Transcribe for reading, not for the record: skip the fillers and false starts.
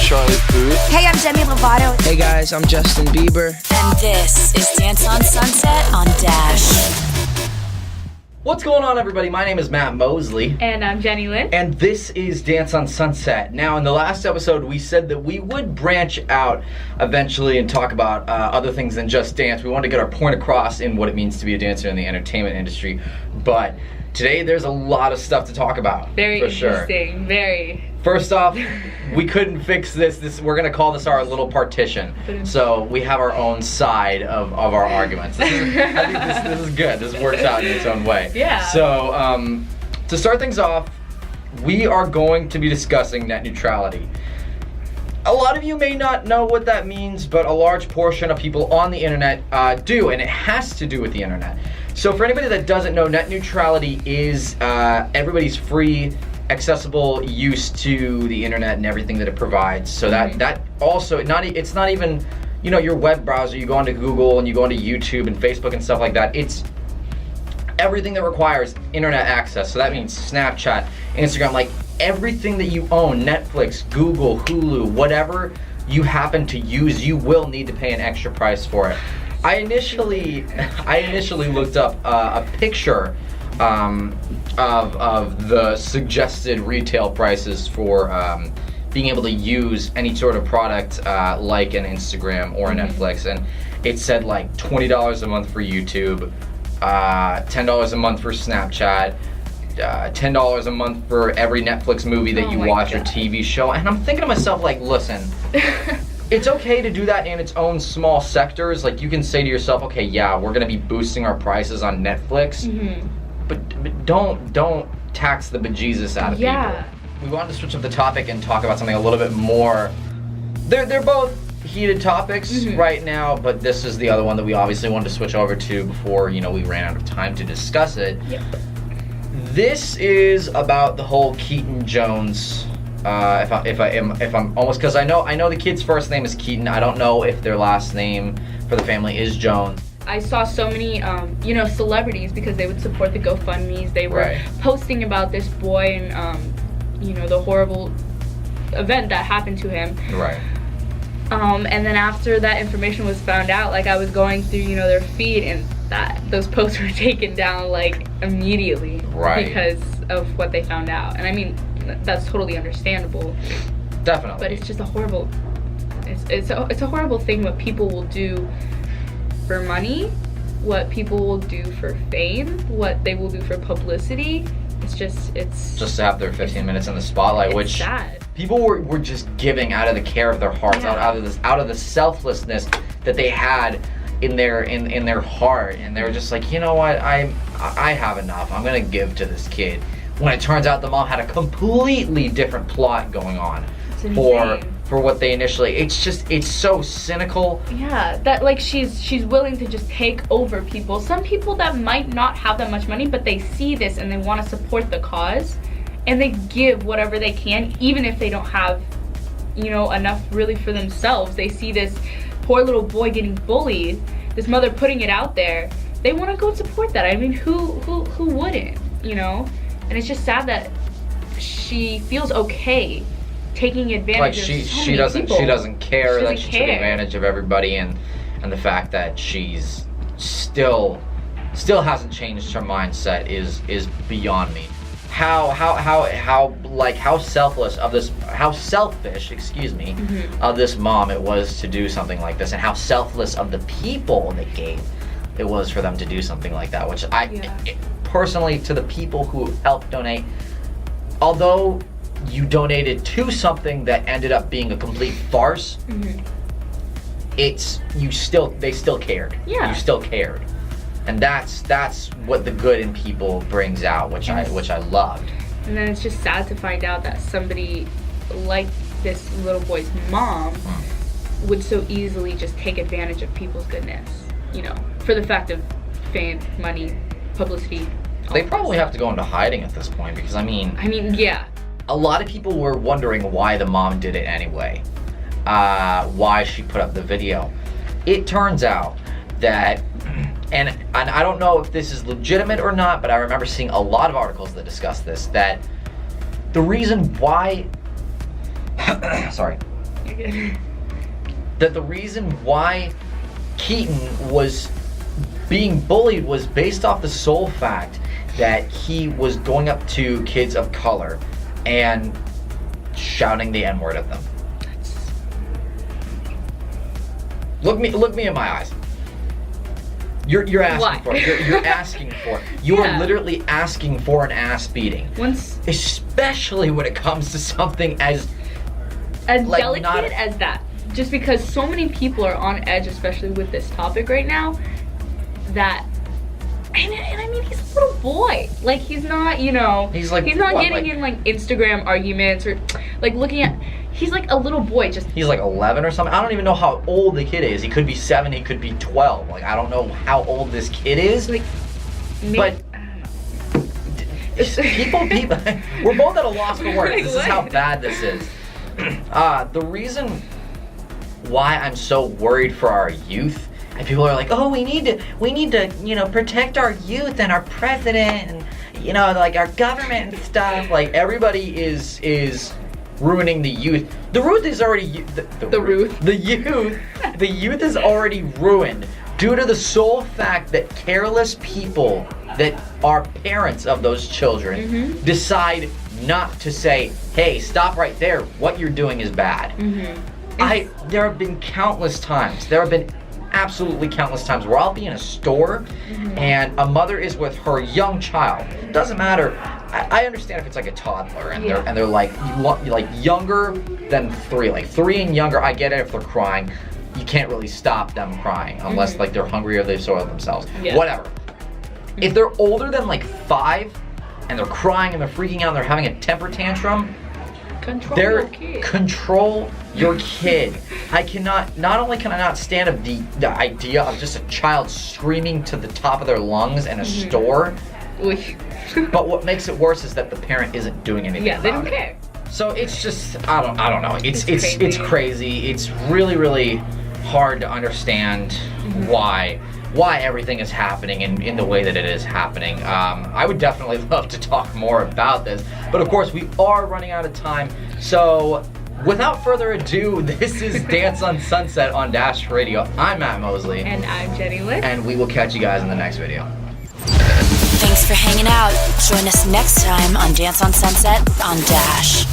Charlie Puth. Hey, I'm Demi Lovato. Hey guys, I'm Justin Bieber. And this is Dance on Sunset on Dash. What's going on, everybody? My name is Matt Mosley. And I'm Jenny Lynn. And this is Dance on Sunset. Now, in the last episode, we said that we would branch out eventually and talk about other things than just dance. We wanted to get our point across in what it means to be a dancer in the entertainment industry. But today, there's a lot of stuff to talk about. Very for interesting. Sure. Very. First off, we couldn't fix this. We're gonna call this our little partition. So we have our own side of our arguments. I think this is good. This works out in its own way. Yeah. So to start things off, we are going to be discussing net neutrality. A lot of you may not know what that means, but a large portion of people on the internet do, and it has to do with the internet. So for anybody that doesn't know, net neutrality is everybody's free, accessible use to the internet and everything that it provides. So that also it's not even, you know, your web browser. You go onto Google and you go onto YouTube and Facebook and stuff like that. It's everything that requires internet access. So that means Snapchat, Instagram, like everything that you own, Netflix, Google, Hulu, whatever you happen to use, you will need to pay an extra price for it. I initially looked up a picture of the suggested retail prices for being able to use any sort of product like an Instagram or a Netflix, and it said like $20 a month for YouTube, $10 a month for Snapchat, $10 a month for every Netflix movie that you watch or TV show. And I'm thinking to myself, like, listen, it's okay to do that in its own small sectors. Like, you can say to yourself, okay, yeah, we're gonna be boosting our prices on Netflix, but don't tax the bejesus out of people. We wanted to switch up the topic and talk about something a little bit more. They're both heated topics right now, but this is the other one that we obviously wanted to switch over to before, you know, we ran out of time to discuss it. Yep. This is about the whole Keaton Jones. If I'm almost, because I know the kid's first name is Keaton. I don't know if their last name for the family is Jones. I saw so many, celebrities, because they would support the GoFundMes. They were posting about this boy and, the horrible event that happened to him. Right. And then after that information was found out, like, I was going through, their feed, and those posts were taken down, like, immediately. Right. Because of what they found out. And I mean, that's totally understandable. Definitely. But it's just a horrible, it's a horrible thing what people will do for money, what people will do for fame, what they will do for publicity. It's just to have their 15 minutes in the spotlight, which sad. People were just giving out of the care of their hearts, out of the selflessness that they had in their heart, and they were just like, you know what, I have enough. I'm gonna give to this kid. When it turns out the mom had a completely different plot going on for what they initially. It's so cynical. Yeah, that, like, she's willing to just take over people. Some people that might not have that much money, but they see this and they want to support the cause, and they give whatever they can, even if they don't have, enough really for themselves. They see this poor little boy getting bullied, this mother putting it out there. They want to go and support that. I mean, who wouldn't, And it's just sad that she feels okay taking advantage of she people. She doesn't care that she took care. advantage of everybody, and the fact that she's still hasn't changed her mindset is beyond me. How selfish of this mom it was to do something like this, and how selfless of the people that gave it was for them to do something like that, which personally, to the people who helped donate, although you donated to something that ended up being a complete farce, they still cared. Yeah. You still cared. And that's what the good in people brings out, which I loved. And then it's just sad to find out that somebody like this little boy's mom would so easily just take advantage of people's goodness, for the fact of fame, money, publicity. They probably have to go into hiding at this point, because I mean, yeah. A lot of people were wondering why the mom did it anyway, why she put up the video. It turns out that, and I don't know if this is legitimate or not, but I remember seeing a lot of articles that discuss this, that the reason why again. That the reason why Keaton was being bullied was based off the sole fact that he was going up to kids of color and shouting the N-word at them. Look me in my eyes. You're asking Why? for it. You're asking for it. You Yeah. are literally asking for an ass beating. Especially when it comes to something as like, delicate not- as that. Just because so many people are on edge, especially with this topic right now, that and I mean he's a little boy. Like he's not, you know, He's like, he's not what, getting like- in like Instagram arguments or like looking at. He's like a little boy. Just he's like 11 or something. I don't even know how old the kid is. He could be 7. He could be 12. Like I don't know how old this kid is. like, maybe, But- I don't know. people, we're both at a loss for words. Like, This is how what? bad this is. The reason why I'm so worried for our youth, and people are like, oh, we need to, you know, protect our youth and our president and, you know, like our government and stuff. Like everybody is ruining the youth. The youth is already the youth is already ruined due to the sole fact that careless people that are parents of those children decide not to say, hey, stop right there, what you're doing is bad. There have been countless times, absolutely countless times where I'll be in a store and a mother is with her young child. Doesn't matter. I understand if it's like a toddler and they're like younger than 3, like 3 and younger. I get it if they're crying. You can't really stop them crying unless like they're hungry or they've soiled themselves. Yeah. Whatever. If they're older than like 5 and they're crying and they're freaking out and they're having a temper tantrum, control your kid. Not only can I not stand the idea of just a child screaming to the top of their lungs in a store, but what makes it worse is that the parent isn't doing anything. Yeah, they about don't it. care. So it's just I don't know. It's crazy. crazy. It's really hard to understand why everything is happening in the way that it is happening. I would definitely love to talk more about this, but of course we are running out of time. So without further ado, this is Dance on Sunset on Dash Radio. I'm Matt Mosley. And I'm Jenny Lick. And we will catch you guys in the next video. Thanks for hanging out. Join us next time on Dance on Sunset on Dash.